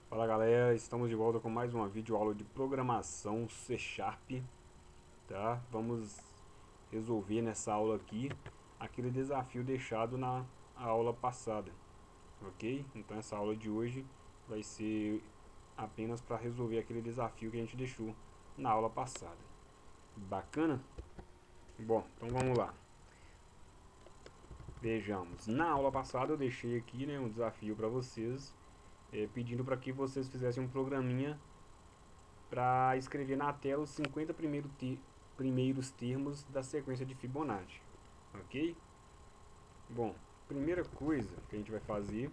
Fala galera, estamos de volta com mais uma videoaula de programação C Sharp, tá? Vamos resolver nessa aula aqui aquele desafio deixado na aula passada, ok? Então essa aula de hoje vai ser apenas para resolver aquele desafio que a gente deixou na aula passada. Bacana? Bom, então vamos lá. Vejamos, na aula passada eu deixei aqui, né, um desafio para vocês, pedindo para que vocês fizessem um programinha para escrever na tela os 50 primeiros termos da sequência de Fibonacci, ok? Bom, primeira coisa que a gente vai fazer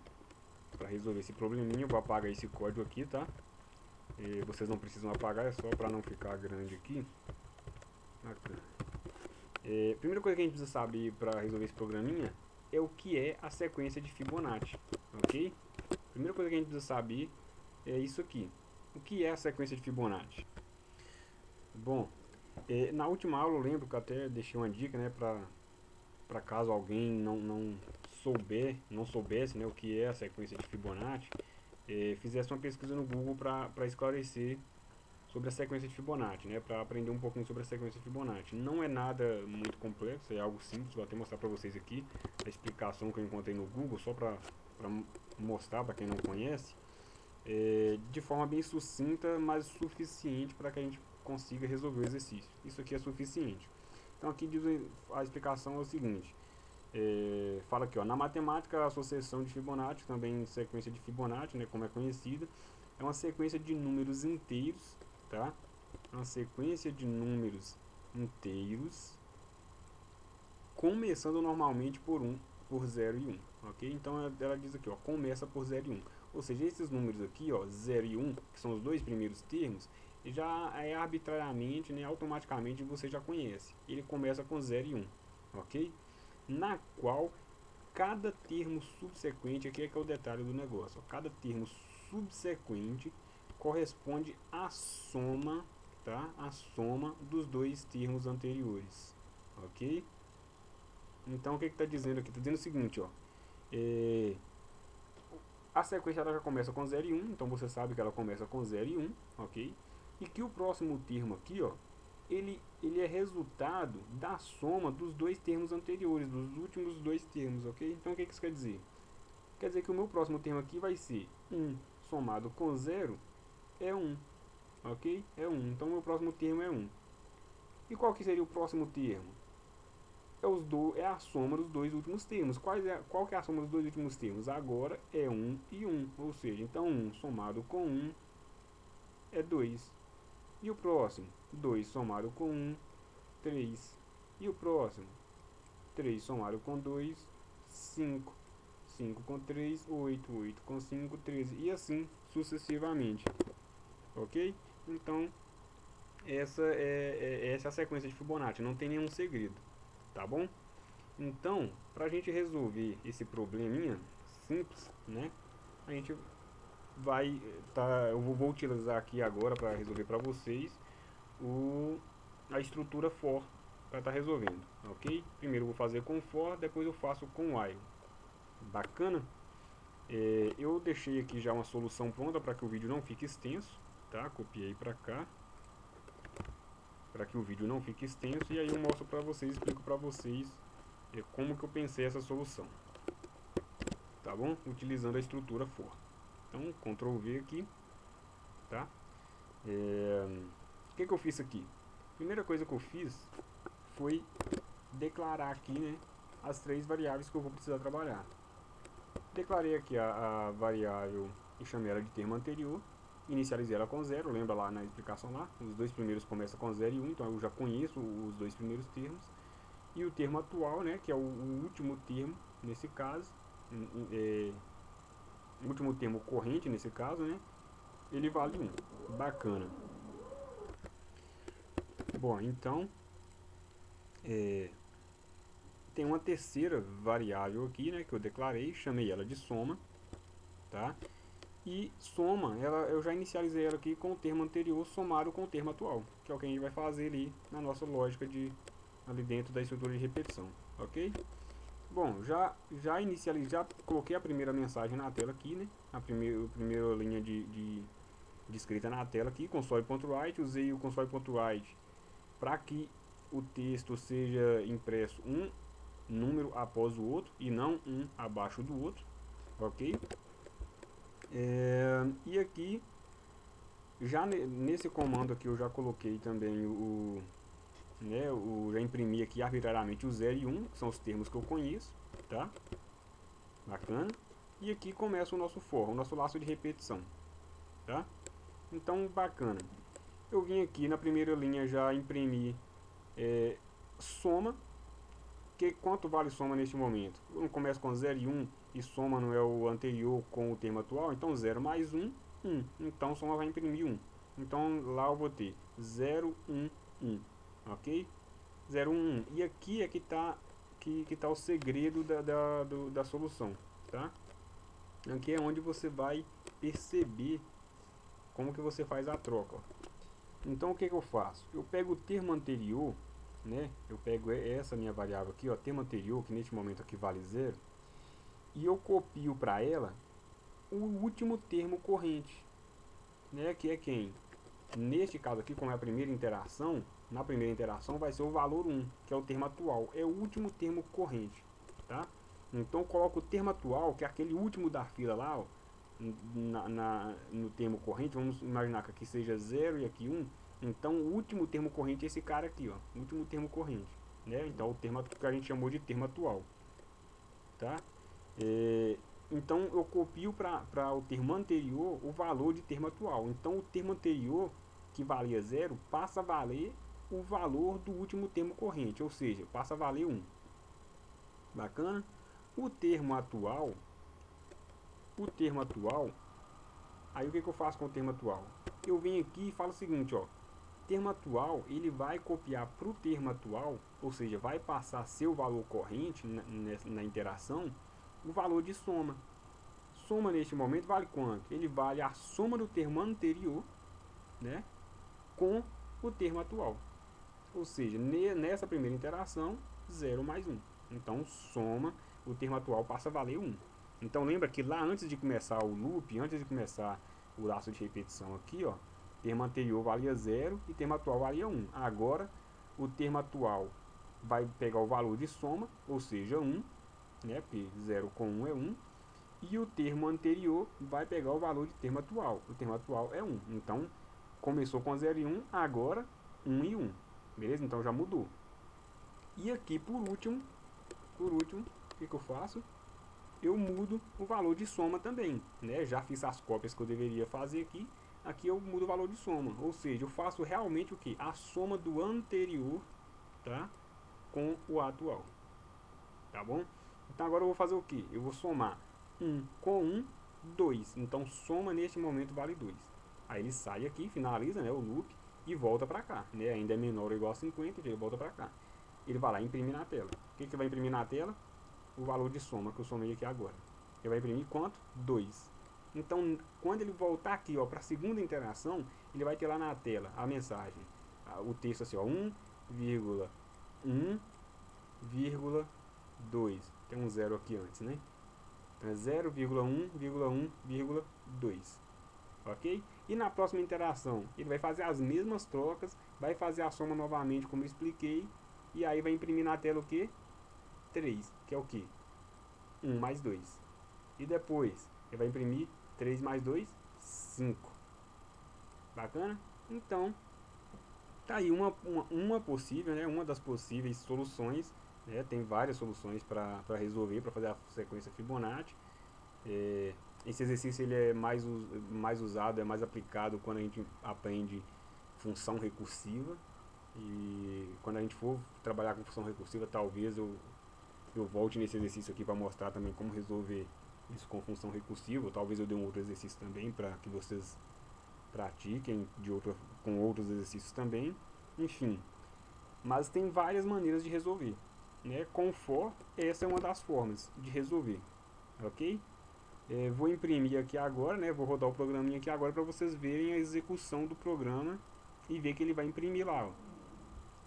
para resolver esse probleminha, eu vou apagar esse código aqui, tá? Vocês não precisam apagar, é só para não ficar grande aqui. Primeira coisa que a gente precisa saber para resolver esse programinha é o que é a sequência de Fibonacci, ok? Primeira coisa que a gente precisa saber é isso aqui. O que é a sequência de Fibonacci? Bom, na última aula eu lembro que eu até deixei uma dica, né, para caso alguém não soubesse, né, o que é a sequência de Fibonacci, fizesse uma pesquisa no Google para esclarecer sobre a sequência de Fibonacci, né, para aprender um pouquinho sobre a sequência de Fibonacci. Não é nada muito complexo, é algo simples, vou até mostrar para vocês aqui a explicação que eu encontrei no Google, só para mostrar para quem não conhece, de forma bem sucinta, mas suficiente para que a gente consiga resolver o exercício. Isso aqui é suficiente. Então aqui diz a explicação é o seguinte, fala aqui, ó, na matemática a sucessão de Fibonacci, também sequência de Fibonacci, né, como é conhecida, é uma sequência de números inteiros, tá? Uma sequência de números inteiros, começando normalmente por 0 e 1, ok? Então ela diz aqui, ó, começa por 0 e 1. Ou seja, esses números aqui, ó, 0 e 1, que são os dois primeiros termos, já é arbitrariamente, né, automaticamente você já conhece. Ele começa com 0 e 1, ok? Na qual cada termo subsequente, aqui é que é o detalhe do negócio, ó, cada termo subsequente corresponde à soma, tá? A soma dos dois termos anteriores, ok? Então o que está dizendo aqui? Está dizendo o seguinte, ó, a sequência ela já começa com 0 e 1, então você sabe que ela começa com 0 e 1, ok? E que o próximo termo aqui, ó, ele é resultado da soma dos dois termos anteriores, dos últimos dois termos, ok? Então o que isso quer dizer? Quer dizer que o meu próximo termo aqui vai ser 1 somado com 0 é 1, ok? É 1, então o meu próximo termo é 1. E qual que seria o próximo termo? É a soma dos dois últimos termos. Qual que é a soma dos dois últimos termos? Agora é 1 e 1, ou seja, então 1 somado com 1 é 2. E o próximo? 2 somado com 1, 3. E o próximo? 3 somado com 2, 5. 5 com 3, 8. 8 com 5, 13. E assim sucessivamente. Ok? Então, essa é a sequência de Fibonacci. Não tem nenhum segredo. Tá bom? Então, para a gente resolver esse probleminha simples, né? A gente eu vou utilizar aqui agora para resolver para vocês a estrutura for para estar resolvendo, ok? Primeiro eu vou fazer com for, depois eu faço com while. Bacana? Eu deixei aqui já uma solução pronta para que o vídeo não fique extenso, tá? Copiei para cá para que o vídeo não fique extenso e aí eu mostro para vocês, explico para vocês como que eu pensei essa solução, tá bom? Utilizando a estrutura for. Então, Ctrl V aqui, tá? O que eu fiz aqui? Primeira coisa que eu fiz foi declarar aqui, né, as três variáveis que eu vou precisar trabalhar. Declarei aqui a variável e chamei ela de termo anterior, inicializei ela com 0, lembra lá na explicação lá, os dois primeiros começam com 0 e 1, então eu já conheço os dois primeiros termos. E o termo atual, né, que é o último termo, nesse caso, o último termo corrente, nesse caso, né, ele vale 1. Bacana. Bom, então, tem uma terceira variável aqui, né, que eu declarei, chamei ela de soma, tá? E soma, eu já inicializei ela aqui com o termo anterior somado com o termo atual, que é o que a gente vai fazer ali na nossa lógica ali dentro da estrutura de repetição, ok? Bom, já coloquei a primeira mensagem na tela aqui, né? a primeira linha de escrita na tela aqui, console.write. Usei o console.write para que o texto seja impresso um número após o outro e não um abaixo do outro, ok? E aqui, já nesse comando aqui, eu já coloquei também já imprimi aqui arbitrariamente o 0 e 1, que são os termos que eu conheço, tá? Bacana. E aqui começa o nosso for, o nosso laço de repetição, tá? Então, bacana. Eu vim aqui na primeira linha já imprimir soma. Quanto vale soma neste momento? Eu não começo com 0 e 1 e soma não é o anterior com o termo atual, então 0 mais 1, 1. Então soma vai imprimir 1. Então lá eu vou ter 0, 1, 1. Ok? 0, 1, 1. E aqui é que tá o segredo da solução, tá? Aqui é onde você vai perceber como que você faz a troca, ó. Então o que eu faço? Eu pego o termo anterior, né? Eu pego essa minha variável aqui, ó, termo anterior, que neste momento aqui vale 0, e eu copio para ela o último termo corrente, né? Que é quem? Neste caso aqui, como é a primeira interação, na primeira interação vai ser o valor 1, que é o termo atual, é o último termo corrente, tá? Então eu coloco o termo atual, que é aquele último da fila lá, ó, no termo corrente. Vamos imaginar que aqui seja 0 e aqui 1. Então o último termo corrente é esse cara aqui, ó, o último termo corrente, né? Então o termo que a gente chamou de termo atual, tá? Então eu copio para o termo anterior o valor de termo atual. Então o termo anterior, que valia 0, passa a valer o valor do último termo corrente, ou seja, passa a valer 1. Bacana? O termo atual, aí o que eu faço com o termo atual? Eu venho aqui e falo o seguinte, ó, termo atual, ele vai copiar para o termo atual, ou seja, vai passar seu valor corrente na interação, o valor de soma. Soma neste momento vale quanto? Ele vale a soma do termo anterior, né, com o termo atual. Ou seja, nessa primeira interação, 0 mais 1. Então, soma, o termo atual passa a valer 1. Então, lembra que lá antes de começar o loop, antes de começar o laço de repetição aqui, ó, termo anterior valia 0 e termo atual valia 1. Agora, o termo atual vai pegar o valor de soma, ou seja, 1, né, porque 0 com 1 é 1. E o termo anterior vai pegar o valor de termo atual. O termo atual é 1. Então, começou com 0 e 1, agora 1 e 1. Beleza? Então já mudou. E aqui, por último, o que eu faço? Eu mudo o valor de soma também, né? Já fiz as cópias que eu deveria fazer aqui. Aqui eu mudo o valor de soma. Ou seja, eu faço realmente o que? A soma do anterior, tá? Com o atual. Tá bom? Então agora eu vou fazer o que? Eu vou somar 1 com 1, 2. Então soma neste momento vale 2. Aí ele sai aqui, finaliza, né, o loop e volta para cá, né? Ainda é menor ou igual a 50, ele volta para cá. Ele vai lá imprimir na tela. O que vai imprimir na tela? O valor de soma que eu somei aqui agora. Ele vai imprimir quanto? 2. Então, quando ele voltar aqui para a segunda interação, ele vai ter lá na tela a mensagem, o texto assim, ó, 1,1,2. Tem um 0 aqui antes, né? Então é 0,1,1,2. Ok? E na próxima interação, ele vai fazer as mesmas trocas, vai fazer a soma novamente, como eu expliquei, e aí vai imprimir na tela o que? 3, que é o que? 1 mais 2. E depois, ele vai imprimir 3 mais 2, 5. Bacana? Então, tá aí uma possível, né? Uma das possíveis soluções, né? Tem várias soluções para resolver, para fazer a sequência Fibonacci. Esse exercício ele é mais usado, é mais aplicado quando a gente aprende função recursiva. E quando a gente for trabalhar com função recursiva, talvez eu volte nesse exercício aqui para mostrar também como resolver isso com função recursiva. Ou talvez eu dê um outro exercício também para que vocês pratiquem com outros exercícios também. Enfim, mas tem várias maneiras de resolver, né? Com for, essa é uma das formas de resolver, ok? Vou imprimir aqui agora, né? Vou rodar o programinha aqui agora para vocês verem a execução do programa e ver que ele vai imprimir lá, ó.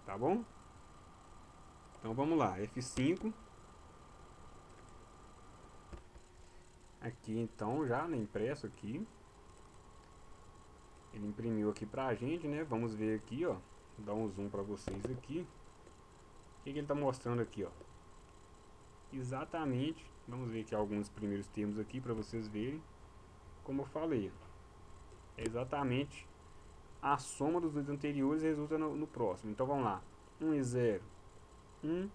Tá bom? Então vamos lá, F5. Aqui então já na impresso aqui, ele imprimiu aqui pra gente, né? Vamos ver aqui, ó, vou dar um zoom pra vocês aqui. O que ele tá mostrando aqui, ó? Exatamente, vamos ver aqui alguns primeiros termos aqui para vocês verem. Como eu falei, é exatamente a soma dos dois anteriores resulta no próximo. Então vamos lá: 1 e 0, 1,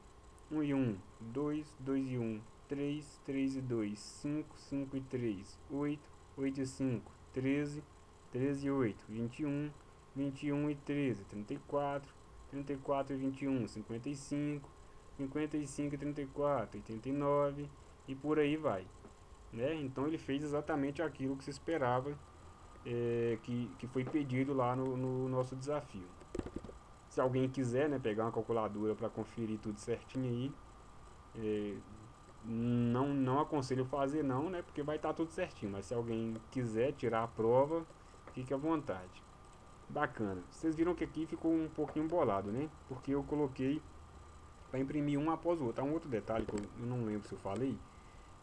1 e 1, 2, 2 e 1, 3, 3 e 2, 5, 5 e 3, 8, 8 e 5, 13, 13 e 8, 21, 21 e 13, 34, 34 e 21, 55, 55 e 34, 89 e por aí vai, né? Então ele fez exatamente aquilo que se esperava, que foi pedido lá no nosso desafio. Se alguém quiser, né, pegar uma calculadora para conferir tudo certinho aí, não aconselho fazer não, né, porque vai estar tudo certinho, mas se alguém quiser tirar a prova, fique à vontade. Bacana. Vocês viram que aqui ficou um pouquinho bolado, né? Porque eu coloquei para imprimir um após o outro. Há um outro detalhe que eu não lembro se eu falei,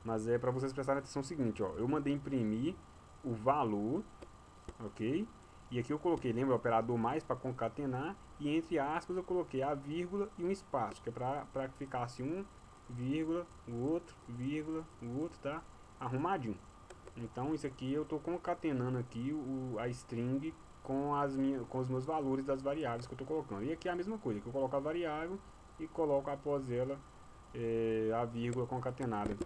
mas é para vocês prestarem atenção o seguinte, ó. Eu mandei imprimir o valor, ok? E aqui eu coloquei, lembra, o operador mais para concatenar, e entre aspas eu coloquei a vírgula e um espaço, que é para que ficasse um, vírgula, vírgula, o outro, tá? Arrumadinho. Então isso aqui eu estou concatenando aqui a string com os meus valores das variáveis que eu estou colocando. E aqui é a mesma coisa, que eu coloco a variável e coloco após ela a vírgula concatenada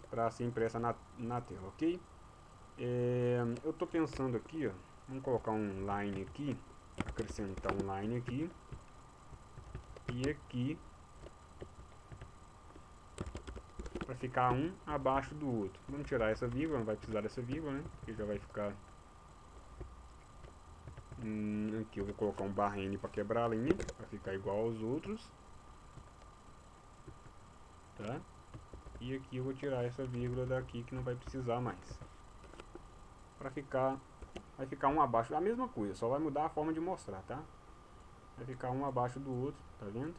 para ser impressa na tela, ok? Eu estou pensando aqui, ó, vamos colocar um line aqui, acrescentar um line aqui, e aqui para ficar um abaixo do outro. Vamos tirar essa vírgula, não vai precisar dessa vírgula, né? Porque já vai ficar. Aqui eu vou colocar um barra N para quebrar a linha, para ficar igual aos outros, tá? E aqui eu vou tirar essa vírgula daqui que não vai precisar mais. Para ficar, vai ficar um abaixo, a mesma coisa, só vai mudar a forma de mostrar, tá? Vai ficar um abaixo do outro, tá vendo?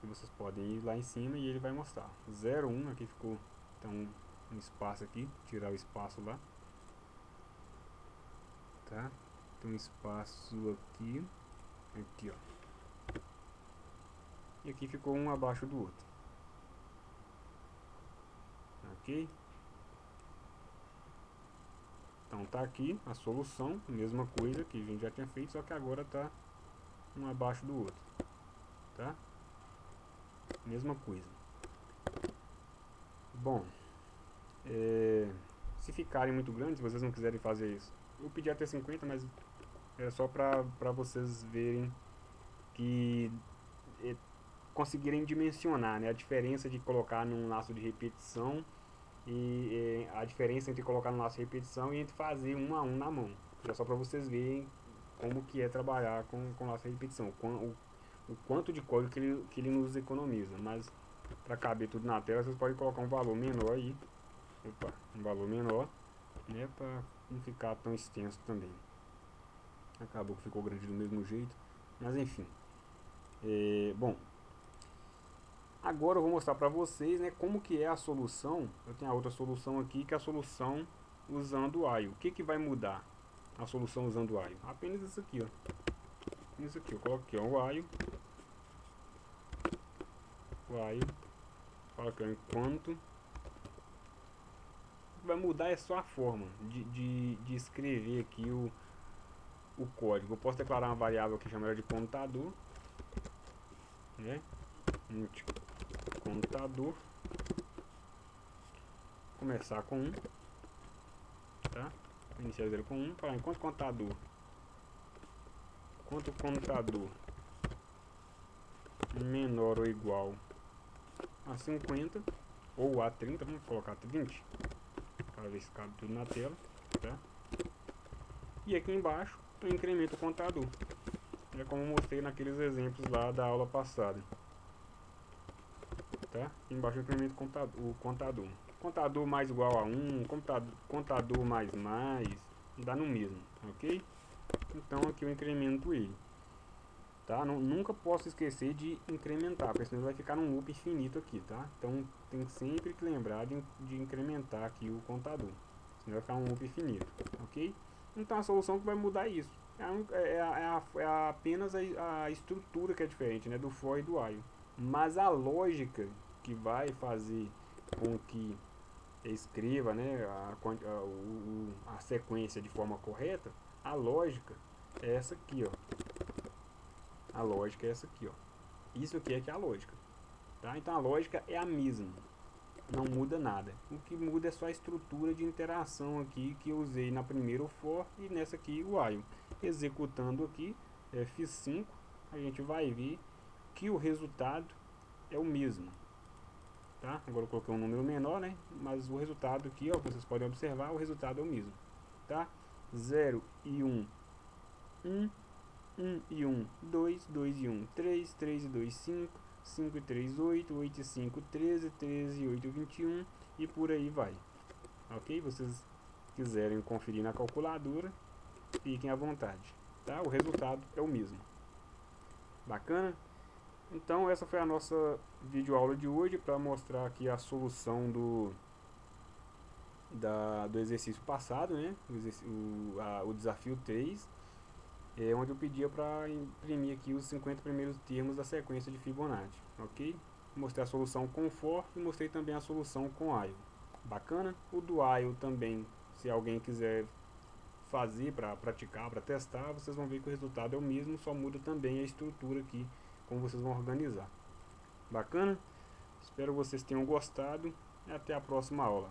E vocês podem ir lá em cima e ele vai mostrar. 0, 1, aqui ficou então um espaço aqui, tirar o espaço lá, tá? Tem um espaço aqui, aqui ó, e aqui ficou um abaixo do outro, ok? Então tá aqui a solução, mesma coisa que a gente já tinha feito, só que agora tá um abaixo do outro, tá? Mesma coisa. Bom, se ficarem muito grandes, se vocês não quiserem fazer isso, eu pedi até 50, mas é só para vocês verem que conseguirem dimensionar, né, a diferença de colocar num laço de repetição e a diferença entre colocar no laço de repetição e entre fazer um a um na mão. É só para vocês verem como que é trabalhar com laço de repetição, o quanto de código que ele nos economiza. Mas para caber tudo na tela, vocês podem colocar um valor menor aí. Opa, um valor menor, né, para não ficar tão extenso também. Acabou que ficou grande do mesmo jeito, mas enfim. Bom, agora eu vou mostrar para vocês, né, como que é a solução. Eu tenho a outra solução aqui, que é a solução usando o IO. O que vai mudar a solução usando o IO? Apenas isso aqui, ó. Isso aqui, eu coloquei o IO. O IO. Coloquei enquanto. O que vai mudar é só a forma de escrever aqui o código. Eu posso declarar uma variável que chama de contador, né? Contador, começar com 1, tá? Inicializar com 1, falar enquanto contador menor ou igual a 50 ou a 30, vamos colocar 20 para ver se cabe tudo na tela, tá? E aqui embaixo eu incremento o contador, é como eu mostrei naqueles exemplos lá da aula passada, tá? Aqui embaixo eu incremento o contador. Contador mais igual a 1, contador mais, dá no mesmo, ok? Então aqui eu incremento ele, tá? Nunca posso esquecer de incrementar, porque senão vai ficar num loop infinito aqui, tá? Então tem sempre que lembrar de incrementar aqui o contador. senão vai ficar um loop infinito, ok? Então a solução que vai mudar isso é apenas a estrutura que é diferente, né, do for e do while. Mas a lógica que vai fazer com que escreva, né, a sequência de forma correta, a lógica é essa aqui, ó. A lógica é essa aqui, ó. Isso aqui é que é a lógica, tá? Então a lógica é a mesma, não muda nada. O que muda é só a estrutura de interação aqui que eu usei na primeira o for e nessa aqui o while. Executando aqui F5, a gente vai ver que o resultado é o mesmo, tá? Agora eu coloquei um número menor, né? Mas o resultado aqui, ó, vocês podem observar, o resultado é o mesmo, tá? 0 e 1, 1, 1 e 1, 2, 2 e 1, 3, 3 e 2, 5, 5 e 3, 8, 8 e 5, 13, 13 e 8, 21 e por aí vai. Ok? Vocês quiserem conferir na calculadora, fiquem à vontade, tá? O resultado é o mesmo. Bacana? Então essa foi a nossa videoaula de hoje para mostrar aqui a solução do exercício passado, né? O desafio 3, onde eu pedia para imprimir aqui os 50 primeiros termos da sequência de Fibonacci, ok? Mostrei a solução com for e mostrei também a solução com while. Bacana? O do while também, se alguém quiser fazer para praticar, para testar, vocês vão ver que o resultado é o mesmo, só muda também a estrutura aqui, como vocês vão organizar. Bacana? Espero que vocês tenham gostado e até a próxima aula.